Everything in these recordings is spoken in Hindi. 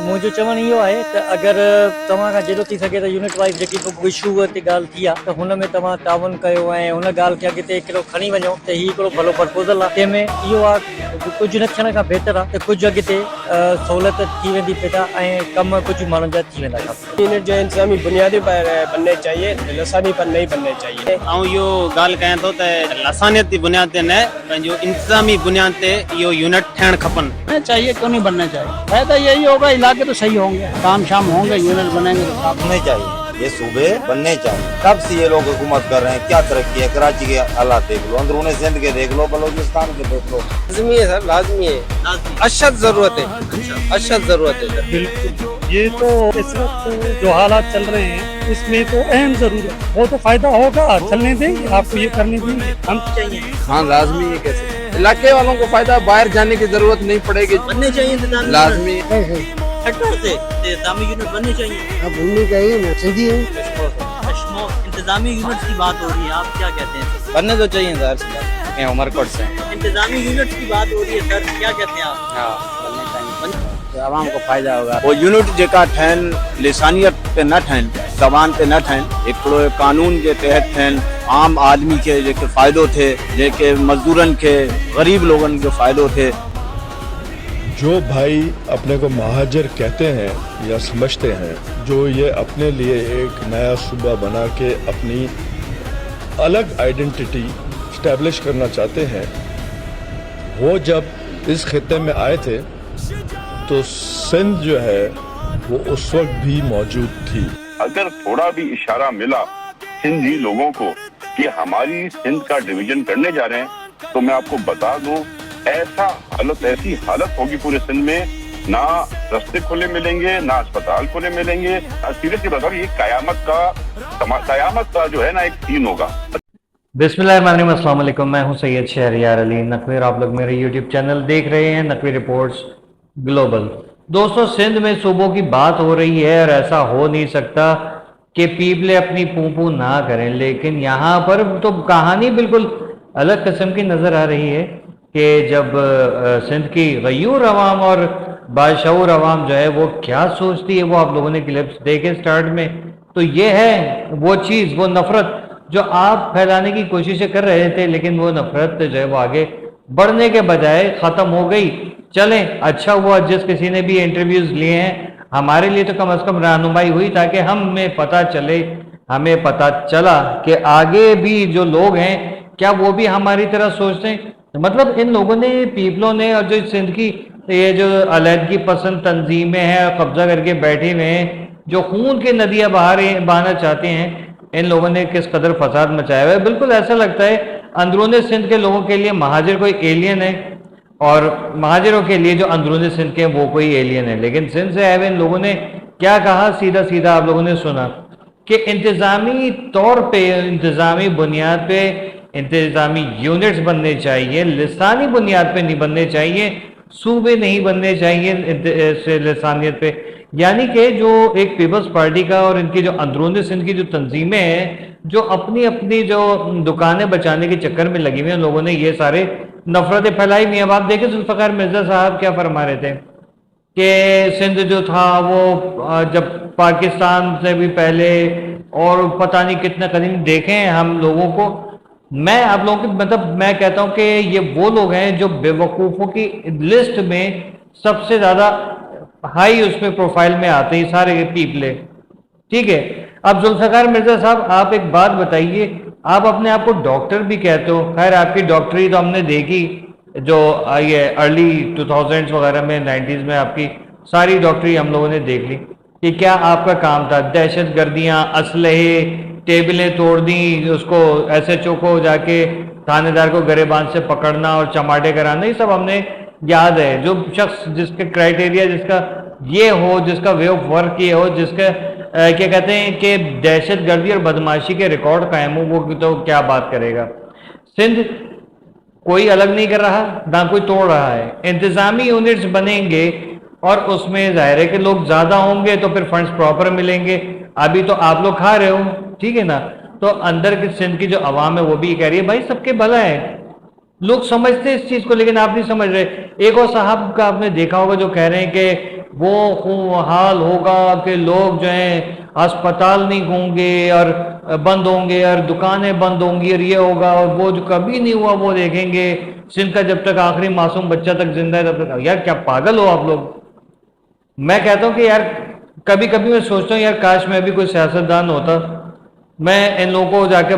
मुंहिंजो चवणु इहो आहे त अगरि तव्हां खां जेतिरो थी सघे त यूनिट वाइज़ जेकी इशू ते ॻाल्हि थी आहे त हुन में तव्हां तावन कयो ऐं हुन ॻाल्हि खे अॻिते हिकिड़ो खणी वञो त हीउ हिकिड़ो भलो प्रपोज़ल आहे। तंहिंमें इहो आहे कुझु न थियण खां बहितर आहे त कुझु अॻिते सहूलियत थी वेंदी पैदा ऐं कम कुझु माण्हुनि जा थी वेंदा। यूनिट जो इंतजामी बुनियादी पर बनने चाहिए, लसानी पर नहीं बनने चाहिए। ऐं इहो ॻाल्हि कयां थो त लसानियत जी बुनियाद ते न पंहिंजो इंतज़ामी बुनियाद ते इहो यूनिट थियणु खपनि। चाहिए क्यों नहीं बनना चाहिए, फायदा यही होगा इलाके तो सही होंगे, काम शाम होंगे, यूनिट बनेंगे तो बनने चाहिए, ये सूबे बनने चाहिए। कब से ये लोग हुकूमत कर रहे हैं, क्या तरक्की है। कराची के हालात देख लो, अंदरूनी सिंध के देख लो, बलूचिस्तान के देख लो। लाजमी है सर, लाजमी है, अशद जरूरत है, अशद जरूरत है। बिल्कुल, ये तो इस वक्त जो हालात चल रहे हैं इसमें तो अहम जरूरत है, वो तो फायदा होगा, चलने देंगे, आपको ये करने देंगे, हम चाहिए। हाँ लाजमी है, कैसे इलाके वालों को फायदा, बाहर जाने की जरूरत नहीं पड़ेगी, बनने चाहिए इंतजामी, लाजमी इंतजामी यूनिट बनने चाहिए। अब बननी चाहिए ना, सीधी इंतजामी यूनिट की बात हो रही है, आप क्या कहते हैं? बनने तो चाहिए सर, मैं उमरकोट से। इंतजामी यूनिट की बात हो रही है सर, क्या कहते हैं आप? आवाम को फायदा होगा। वो यूनिट जेका ठहन लिसानियत पे न ठहन, जबान पे न ठहन, हिकिड़ो कानून के तहत ठहन, आम आदमी के जेके फ़ाइदो थे, जेके मजदूरन के, गरीब लोगन के फ़ाइदो थे। जो भाई अपने को महाजर कहते हैं या समझते हैं, जो ये अपने लिए एक नया सूबा बना के अपनी अलग आइडेंटिटी स्टैब्लिश करना चाहते हैं, वो जब इस खित्ते में आए थे तो सिंध जो है वो उस वक्त भी मौजूद थी। अगर थोड़ा भी इशारा मिला सिंधी लोगों को कि हमारी सिंध का डिवीजन करने जा रहे हैं, तो मैं आपको बता दूं ऐसी हालत होगी पूरे सिंध में, ना रास्ते खुले मिलेंगे, ना अस्पताल खुले मिलेंगे। सीरियसली बता रहा हूं, ये कयामत का जो है ना एक सीन होगा। बिस्मिल्लाहिर्रहमानिर्रहीम, अस्सलाम वालेकुम। मैं हूं सैयद शहरियार अली नकवी। आप लोग मेरे यूट्यूब चैनल देख रहे हैं नकवी रिपोर्ट्स ग्लोबल। दोस्तों, सिंध में सूबों की बात हो रही है और ऐसा हो नहीं सकता कि पीपले अपनी पूं ना करें, लेकिन यहाँ पर तो कहानी बिल्कुल अलग किस्म की नज़र आ रही है कि जब सिंध की गयूर अवाम और बाशऊर अवाम जो है वो क्या सोचती है, वो आप लोगों ने क्लिप्स देखे स्टार्ट में। तो ये है वो चीज़, वो नफ़रत जो आप फैलाने की कोशिशें कर रहे थे, लेकिन वो नफ़रत जो है वो आगे बढ़ने के बजाय ख़त्म हो गई। चलें, अच्छा हुआ जिस किसी ने भी इंटरव्यूज़ लिए हैं, हमारे लिए तो कम से कम रहनुमाई हुई, ताकि हमें पता चले, हमें पता चला कि आगे भी जो लोग हैं क्या वो भी हमारी तरह सोचते हैं। तो मतलब इन लोगों ने, पीपलों ने, और जो सिंध की ये जो अलहदगी पसंद तंजीमें हैं कब्जा करके बैठे हुए हैं, जो खून की नदियाँ बहाना चाहते हैं, इन लोगों ने किस कदर फसाद मचाया हुआ है। बिल्कुल ऐसा लगता है अंदरूनी सिंध के लोगों के लिए महाजिर कोई एलियन है और महाजिरों के लिए जो अंदरूनी सिंध के वो कोई एलियन है। लेकिन सिंध से आए हुए इन लोगों ने क्या कहा, सीधा सीधा आप लोगों ने सुना कि इंतज़ामी तौर पे, इंतज़ामी बुनियाद पे इंतज़ामी यूनिट्स बनने चाहिए, लिसानी बुनियाद पे नहीं बनने चाहिए, सूबे नहीं बनने चाहिए लिसानियत पे। यानी कि जो एक पीपल्स पार्टी का और इनकी जो अंदरूनी सिंध की जो तंजीमें हैं, जो अपनी अपनी जो दुकानें बचाने के चक्कर में लगी हुई हैं, लोगों ने ये सारे नफरतें फैलाई हुई। अब आप देखें जुल्फ़िकार मिर्ज़ा साहब क्या फरमा रहे थे कि सिंध जो था वो जब पाकिस्तान से भी पहले और पता नहीं कितने कदीम देखे हैं हम लोगों को। मैं आप लोगों की मतलब मैं कहता हूं कि ये वो लोग हैं जो बेवकूफ़ों की लिस्ट में सबसे ज़्यादा हाई उसमें प्रोफाइल में आते हैं सारे पीपले। ठीक है, अब जुल्फ़िकार मिर्ज़ा साहब आप एक बात बताइए, आप अपने आप को डॉक्टर भी कहते हो, खैर आपकी डॉक्टरी तो हमने देखी जो ये अर्ली 2000s वगैरह में 90s में आपकी सारी डॉक्टरी हम लोगों ने देख ली कि क्या आपका काम था, दहशत गर्दियाँ, असलहे, टेबलें तोड़ दी, उसको SHO को जाके थानेदार को गरेबान से पकड़ना और चमाटे कराना, ये सब हमने याद है। जो शख्स जिसके क्राइटेरिया, जिसका ये हो, जिसका वे ऑफ वर्क ये हो, जिसका क्या कहते हैं कि दहशत गर्दी और बदमाशी के रिकॉर्ड कायम हो, वो तो क्या बात करेगा। सिंध कोई अलग नहीं कर रहा, ना कोई तोड़ रहा है। इंतज़ामी यूनिट्स बनेंगे और उसमें जाहिर है कि लोग ज़्यादा होंगे तो फिर फंड्स प्रॉपर मिलेंगे। अभी तो आप लोग खा रहे हो, ठीक है ना। तो अंदर की सिंध की जो अवाम है वो भी कह रही है भाई सबके भला है, लोग समझते हैं इस चीज को, लेकिन आप नहीं समझ रहे। एक और साहब का आपने देखा होगा जो कह रहे हैं कि वो हाल होगा कि लोग जो हैं अस्पताल नहीं होंगे और बंद होंगे और दुकानें बंद होंगी और ये होगा, और वो जो कभी नहीं हुआ वो देखेंगे। सिंध का जब तक आखिरी मासूम बच्चा तक जिंदा है तब तक। यार क्या पागल हो आप लोग। मैं कहता हूँ कि यार कभी कभी मैं सोचता हूँ यार काश मैं भी कोई सियासतदान होता, मैं इन लोगों को जाके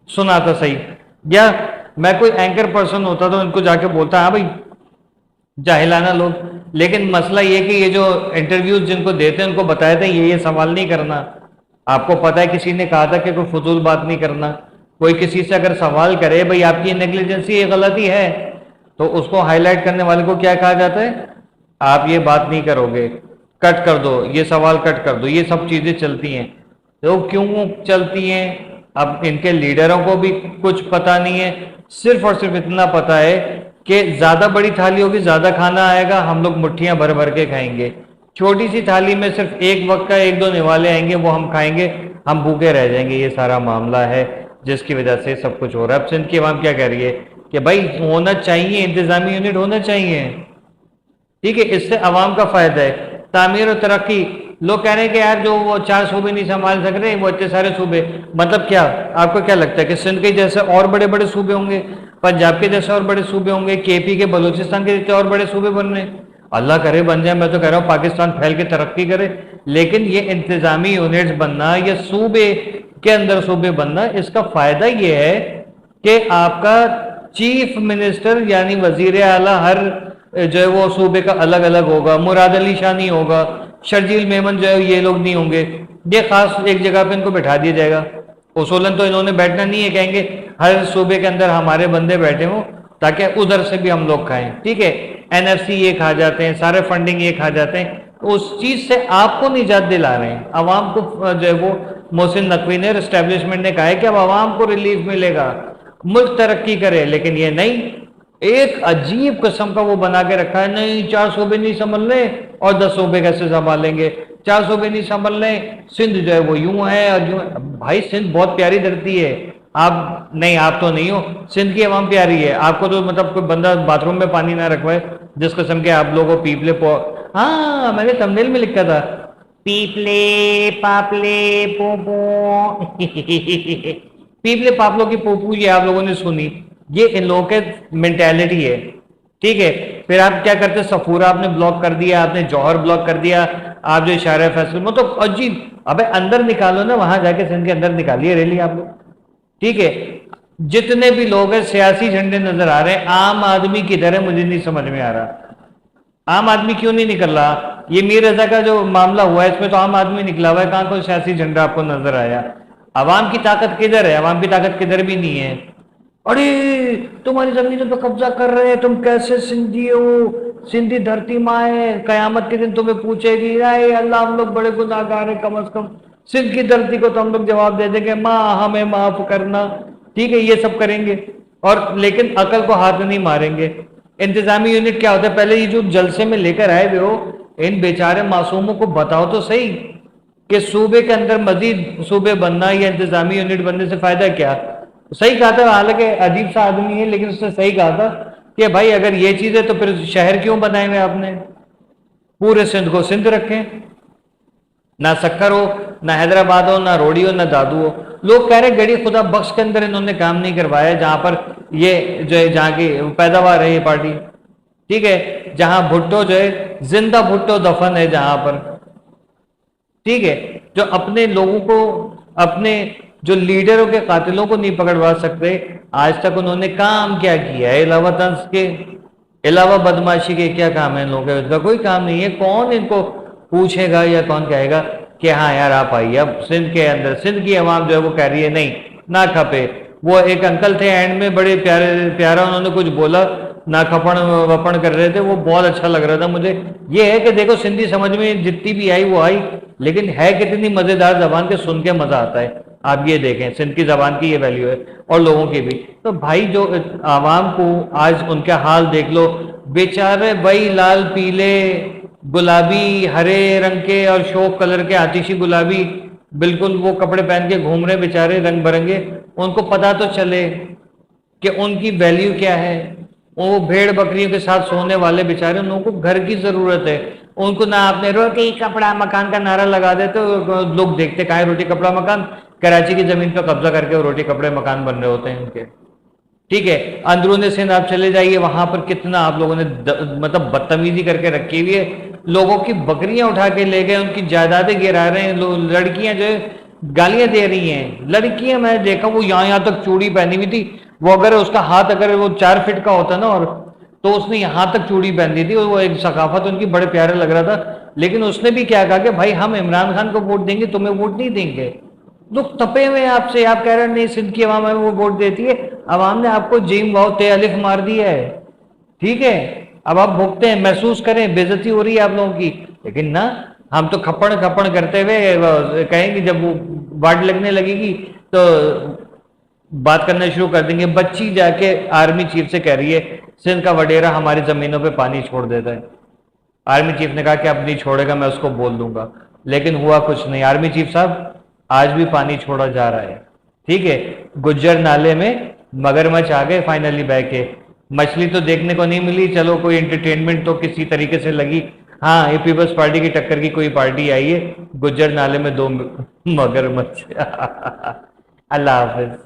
सुनाता सही, या मैं कोई एंकर पर्सन होता तो इनको जाके बोलता हाँ भाई जाहिलाना लोग। लेकिन मसला ये कि ये जो इंटरव्यूज जिनको देते हैं उनको बताए थे ये सवाल नहीं करना। आपको पता है किसी ने कहा था कि कोई फजूल बात नहीं करना। कोई किसी से अगर सवाल करे भाई आपकी नेग्लिजेंसी ये गलती है, तो उसको हाईलाइट करने वाले को क्या कहा जाता है, आप ये बात नहीं करोगे, कट कर दो, ये सवाल कट कर दो। ये सब चीजें चलती हैं। तो क्यों चलती हैं? अब इनके लीडरों को भी कुछ पता नहीं है, सिर्फ और सिर्फ इतना पता है कि ज्यादा बड़ी थाली होगी, ज्यादा खाना आएगा, हम लोग मुट्ठियां भर भर के खाएंगे। छोटी सी थाली में सिर्फ एक वक्त का एक दो निवाले आएंगे, वो हम खाएंगे, हम भूखे रह जाएंगे। ये सारा मामला है जिसकी वजह से सब कुछ हो रहा है। अब सिंध की अवाम क्या कह रही है कि भाई होना चाहिए, इंतजामी यूनिट होना चाहिए, ठीक है, इससे अवाम का फायदा है। तामीर और तरक्की, लोग कह रहे हैं कि यार जो वो 4 सूबे नहीं संभाल सक रहे, वो इतने सारे सूबे, मतलब क्या आपको क्या लगता है कि सिंध के जैसे और बड़े बड़े सूबे होंगे, पंजाब के जैसे और बड़े सूबे होंगे, केपी के बलूचिस्तान के जैसे और बड़े सूबे बन रहे हैं? अल्लाह करे बन जाए। मैं तो कह रहा हूँ पाकिस्तान फैल के तरक्की करे, लेकिन ये इंतजामी यूनिट्स बनना, ये सूबे के अंदर सूबे बनना, इसका फायदा ये है कि आपका चीफ मिनिस्टर यानी वजीर आला हर जो है वो सूबे का अलग अलग होगा। मुराद अली शाह नहीं होगा, शर्जील मेमन जो है ये लोग नहीं होंगे, ये खास एक जगह पे इनको बैठा दिया जाएगा। उसूलन तो इन्होंने बैठना नहीं है, कहेंगे हर सूबे के अंदर हमारे बंदे बैठे हों ताकि उधर से भी हम लोग खाएं, ठीक है। एनएफसी ये खा जाते हैं, सारे फंडिंग ये खा जाते हैं, तो उस चीज से आपको निजात दिला रहे हैं। अवाम को जो है वो मोहसिन नकवी ने, एस्टेब्लिशमेंट ने कहा है कि अब अवाम को रिलीफ मिलेगा, मुल्क तरक्की करे, लेकिन ये नहीं, एक अजीब किस्म का वो बना के रखा है। नहीं 4 सूबे नहीं संभलने और 10 सूबे कैसे संभालेंगे, 4 सूबे नहीं संभलने, सिंध जो है वो यूं है और यूं है। भाई सिंध बहुत प्यारी धरती है, आप नहीं, आप तो नहीं हो, सिंध की अवाम प्यारी है। आपको तो मतलब कोई बंदा बाथरूम में पानी ना रखवाए जिस किस्म के आप लोगों को पीपले हाँ मैंने थंबनेल में लिखा था पीपले पापले पोपो पीपले पापलों की पोपू, ये आप लोगों ने सुनी, ये इन लोगों के मेंटेलिटी है, ठीक है। फिर आप क्या करते, सफूरा आपने ब्लॉक कर दिया, आपने जौहर ब्लॉक कर दिया, आप जो इशारा फैसल में तो अजीब। अबे अंदर निकालो ना, वहां जाके सिंध के अंदर निकालिए रैली आप लोग, ठीक है। जितने भी लोग हैं सियासी झंडे नजर आ रहे हैं, आम आदमी किधर है मुझे नहीं समझ में आ रहा। आम आदमी क्यों नहीं निकल रहा? ये मीर रजा का जो मामला हुआ है इसमें तो आम आदमी निकला हुआ है, कहां कोई सियासी झंडा आपको नजर आया? अवाम की ताकत किधर है? अवाम की ताकत किधर भी नहीं है। अरे तुम्हारी जमीनों पे कब्जा कर रहे हैं, तुम कैसे सिंधी हो, सिंधी धरती माँ है, कयामत के दिन तुम्हें पूछेगी, अरे अल्लाह हम लोग बड़े गुनाहगार हैं, कम अज कम सिंध की धरती को तो हम लोग जवाब दे देंगे, माँ हमें माफ करना, ठीक है, ये सब करेंगे। और लेकिन अकल को हाथ नहीं मारेंगे। इंतजामी यूनिट क्या होता है? पहले ये जो जलसे में लेकर आए हुए हो, इन बेचारे मासूमों को बताओ तो सही कि सूबे के अंदर मजीद सूबे बनना या इंतजामी यूनिट बनने से फायदा क्या? सही कहा था, हालांकि अजीब सा आदमी है लेकिन उसने सही कहा था कि भाई अगर ये चीज है तो फिर शहर क्यों बनाए हुए आपने? पूरे सिंध को सिंध रखें, ना सक्कर हो, ना हैदराबाद हो, ना रोडी हो, ना दादू हो। लोग कह रहे गड़ी खुदा बख्श के अंदर इन्होंने काम नहीं करवाया, जहां पर ये जो है जहाँ की पैदावार है ये पार्टी, ठीक है, जहां भुट्टो जो है जिंदा भुट्टो दफन है जहां पर, ठीक है, जो अपने लोगों को, अपने जो लीडरों के कातिलों को नहीं पकड़वा सकते, आज तक उन्होंने काम क्या किया है? अलावा तंज के, अलावा बदमाशी के क्या काम है इन लोगों का? इसका कोई काम नहीं है। कौन इनको पूछेगा या कौन कहेगा कि हाँ यार आप आइए? अब सिंध के अंदर सिंध की अवाम जो है वो कह रही है नहीं ना खपे। वो एक अंकल थे एंड में, बड़े प्यारा उन्होंने कुछ बोला, ना खपण वपण कर रहे थे, वो बहुत अच्छा लग रहा था मुझे। ये है कि देखो सिंधी समझ में जितनी भी आई वो आई, लेकिन है कितनी मजेदार जबान के, सुन के मजा आता है। आप ये देखें सिंध की जबान की ये वैल्यू है और लोगों की भी। तो भाई जो आवाम को आज उनके हाल देख लो, बेचारे वही लाल पीले गुलाबी हरे रंग के और शोक कलर के आतिशी गुलाबी बिल्कुल वो कपड़े पहन के घूम रहे बेचारे रंग बिरंगे। उनको पता तो चले कि उनकी वैल्यू क्या है। वो भेड़ बकरियों के साथ सोने वाले बेचारे, उनको घर की जरूरत है। उनको ना आपने रोटी कपड़ा मकान का नारा लगा देते तो लोग देखते कहाँ है रोटी कपड़ा मकान। कराची की जमीन पर कब्जा करके वो रोटी कपड़े मकान बन रहे होते हैं उनके। ठीक है, अंदरूनी सिंध आप चले जाइए, वहां पर कितना आप लोगों ने मतलब बदतमीजी करके रखी हुई है। लोगों की बकरियां उठा के ले गए, उनकी जायदादें गिरा रहे हैं। लड़कियां जो है गालियां दे रही हैं। लड़कियां मैं देखा वो यहाँ तक चूड़ी पहनी हुई थी। वो अगर उसका हाथ अगर वो 4 फीट का होता ना, और तो उसने यहां तक चूड़ी पहनी थी। वो एक सकाफत उनकी बड़े प्यारे लग रहा था। लेकिन उसने भी क्या कहा कि भाई हम इमरान खान को वोट देंगे, तुम्हें वोट नहीं देंगे। लोग तपे हुए हैं आपसे, आप कह रहे हैं नहीं सिंध की अवाम है वो वोट देती है। अवाम ने आपको जीम वाव ते अलिफ मार दिया है। ठीक है, अब आप भुगते हैं, महसूस करें, बेइज्जती हो रही है आप लोगों की। लेकिन ना, हम तो खप्पड़ खप्पड़ करते हुए कहेंगे, जब वो वाट लगने लगेगी तो बात करना शुरू कर देंगे। बच्ची जाके आर्मी चीफ से कह रही है सिंध का वडेरा हमारी जमीनों पे पानी छोड़ देता है। आर्मी चीफ ने कहा कि अब नहीं छोड़ेगा, मैं उसको बोल दूंगा। लेकिन हुआ कुछ नहीं। आर्मी चीफ साहब, आज भी पानी छोड़ा जा रहा है। ठीक है, गुज्जर नाले में मगरमच्छ आ गए फाइनली बह के। मछली तो देखने को नहीं मिली, चलो कोई एंटरटेनमेंट तो किसी तरीके से लगी। हाँ, ये पीपल्स पार्टी की टक्कर की कोई पार्टी आई है, गुज्जर नाले में 2 मगरमच्छ। अल्लाह हाफिज।